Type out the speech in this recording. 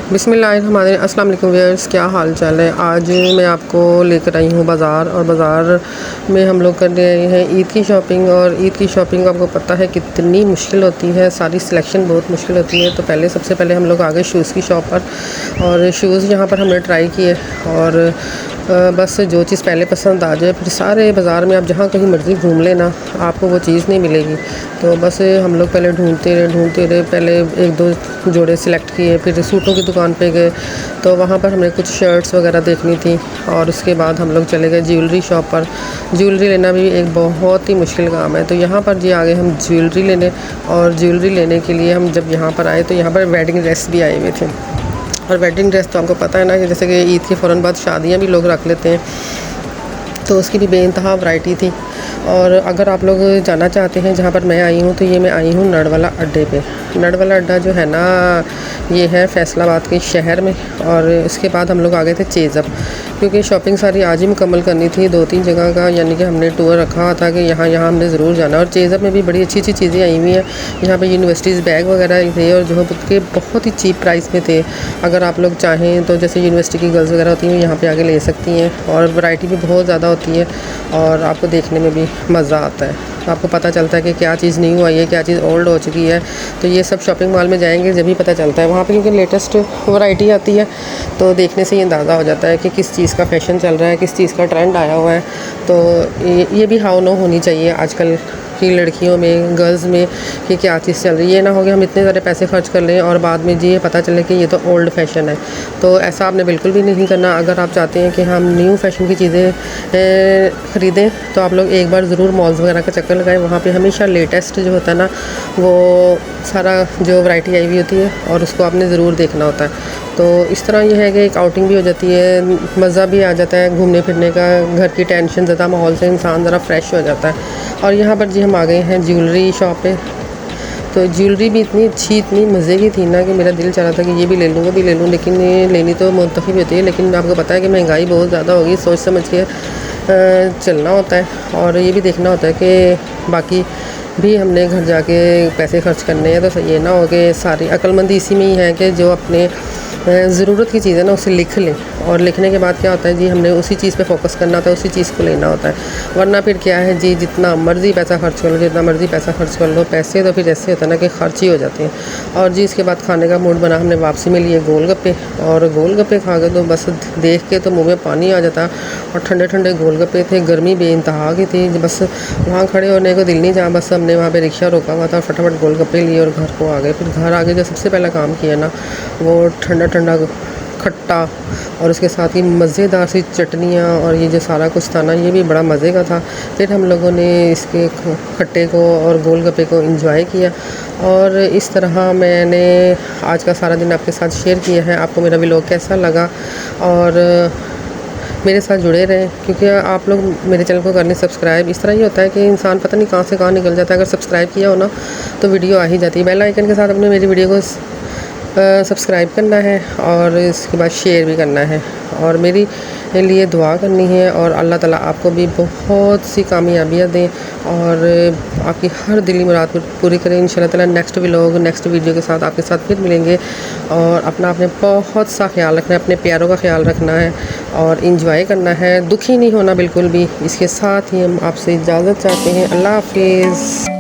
बिस्मिल्लाहिर्रहमानिर्रहीम। अस्सलाम वालेकुम व्यूअर्स, क्या हाल चाल है। आज मैं आपको लेकर आई हूँ बाज़ार, और बाज़ार में हम लोग करने आए हैं ईद की शॉपिंग। और ईद की शॉपिंग आपको पता है कितनी मुश्किल होती है, सारी सिलेक्शन बहुत मुश्किल होती है। तो सबसे पहले हम लोग आ गए शूज़ की शॉप पर, और शूज़ यहाँ पर हमने ट्राई किए। और बस जो चीज़ पहले पसंद आ जाए, फिर सारे बाज़ार में आप जहाँ कहीं मर्ज़ी घूम लेना, आपको वो चीज़ नहीं मिलेगी। तो बस हम लोग पहले ढूंढते रहे। पहले एक दो जोड़े सिलेक्ट किए, फिर सूटों की दुकान पे गए, तो वहाँ पर हमने कुछ शर्ट्स वगैरह देखनी थी। और उसके बाद हम लोग चले गए ज्वेलरी शॉप पर। ज्वेलरी लेना भी एक बहुत ही मुश्किल काम है। तो यहाँ पर जी आ गए हम ज्वेलरी लेने। और ज्वेलरी लेने के लिए हम जब यहाँ पर आए, तो यहाँ पर वेडिंग ड्रेस भी आए हुए थे। और वेडिंग ड्रेस तो आपको पता है ना कि जैसे कि ईद के फ़ौरन बाद शादियाँ भी लोग रख लेते हैं, तो उसकी भी बेइंतहा वैरायटी थी। और अगर आप लोग जाना चाहते हैं जहाँ पर मैं आई हूँ, तो ये मैं आई हूँ नडवाला अड्डे पे। नडवाला अड्डा जो है ना, ये है फैसलाबाद के शहर में। और इसके बाद हम लोग आ गए थे चेज़अप, क्योंकि शॉपिंग सारी आज ही मुकम्मल करनी थी 2-3 जगह का, यानी कि हमने टूर रखा हुआ था कि यहाँ हमने ज़रूर जाना। और चेज़अप में भी बड़ी अच्छी चीज़ें आई हुई हैं। यहाँ पे यूनिवर्सिटीज़ बैग वगैरह थे, और जो के बहुत ही चीप प्राइस में थे। अगर आप लोग चाहें तो जैसे यूनिवर्सिटी की गर्ल्स वगैरह होती हैं, यहाँ पे आके ले सकती हैं। और वैरायटी भी बहुत ज़्यादा होती है, और आपको देखने में भी मज़ा आता है। आपको पता चलता है कि क्या चीज़ न्यू आई है, क्या चीज़ ओल्ड हो चुकी है। तो ये सब शॉपिंग मॉल में जाएंगे जब भी पता चलता है वहाँ पे, क्योंकि लेटेस्ट वैरायटी आती है। तो देखने से ये अंदाज़ा हो जाता है कि किस चीज़ का फैशन चल रहा है, किस चीज़ का ट्रेंड आया हुआ है। तो ये भी हाव नो होनी चाहिए आजकल की लड़कियों में, गर्ल्स में, कि क्या चीज़ चल रही है। ये ना हो कि हम इतने सारे पैसे खर्च कर लें और बाद में जी ये पता चले कि ये तो ओल्ड फैशन है। तो ऐसा आपने बिल्कुल भी नहीं करना। अगर आप चाहते हैं कि हम न्यू फैशन की चीज़ें ख़रीदें, तो आप लोग एक बार ज़रूर मॉल्स वगैरह का चक्कर लगाएं। वहाँ पे हमेशा लेटेस्ट जो होता है ना, वो सारा जो वैरायटी आई हुई होती है, और उसको आपने ज़रूर देखना होता है। तो इस तरह ये है कि एक आउटिंग भी हो जाती है, मज़ा भी आ जाता है घूमने फिरने का। घर की टेंशन ज़्यादा माहौल से इंसान ज़रा फ्रेश हो जाता है। और यहाँ पर जी हम आ गए हैं ज्वेलरी शॉप पे। तो ज्वेलरी भी इतनी अच्छी, इतनी मज़े की थी ना, कि मेरा दिल चाह रहा था कि ये भी ले लूँ, वो भी ले लूँ। लेकिन ये लेनी तो मुंतखब होती है, लेकिन आपको पता है कि महंगाई बहुत ज़्यादा होगी, सोच समझ के चलना होता है। और ये भी देखना होता है कि बाकी भी हमने घर जाके पैसे खर्च करने हैं। तो ये ना हो कि सारी अक्लमंदी इसी में ही है कि जो अपने ज़रूरत की चीज़ है ना, उसे लिख लें। और लिखने के बाद क्या होता है जी, हमने उसी चीज़ पे फोकस करना होता है, उसी चीज़ को लेना होता है। वरना फिर क्या है जी, जितना मर्ज़ी पैसा खर्च कर लो, जितना मर्ज़ी पैसा खर्च कर लो, पैसे तो फिर ऐसे होता है ना कि खर्च ही हो जाते हैं। और जी इसके बाद खाने का मूड बना, हमने वापसी में लिए गोलगप्पे। और गोलगप्पे खा के तो बस देख के तो मुँह में पानी आ जाता। और ठंडे ठंडे गोलगप्पे थे, गर्मी बेइंतहा की थी, बस वहाँ खड़े होने को दिल नहीं चाहा। बस हमने वहाँ पे रिक्शा रोका हुआ था, फटाफट गोलगप्पे लिए और घर को आ गए। फिर घर आके जो सबसे पहला काम किया ना, वो ठंडा ठंडा खट्टा, और उसके साथ ही मज़ेदार सी चटनियाँ, और ये जो सारा कुछ था ना, ये भी बड़ा मज़े का था। फिर हम लोगों ने इसके खट्टे को और गोलगप्पे को एंजॉय किया। और इस तरह मैंने आज का सारा दिन आपके साथ शेयर किया है। आपको मेरा व्लॉग कैसा लगा, और मेरे साथ जुड़े रहें, क्योंकि आप लोग मेरे चैनल को करने सब्सक्राइब। इस तरह ही होता है कि इंसान पता नहीं कहाँ से कहाँ निकल जाता है। अगर सब्सक्राइब किया हो ना, तो वीडियो आ ही जाती है। बेल आइकन के साथ अपने मेरी वीडियो को सब्सक्राइब करना है, और इसके बाद शेयर भी करना है, और मेरी लिए दुआ करनी है। और अल्लाह ताला आपको भी बहुत सी कामयाबियाँ दें, और आपकी हर दिली मुराद पूरी करें इंशाल्लाह ताला। नेक्स्ट व्लॉग, नेक्स्ट वीडियो के साथ आपके साथ फिर मिलेंगे। और अपना आपने बहुत सा ख्याल रखना है, अपने प्यारों का ख्याल रखना है, और इंजॉय करना है, दुखी नहीं होना बिल्कुल भी। इसके साथ ही हम आपसे इजाज़त चाहते हैं। अल्लाह हाफिज़।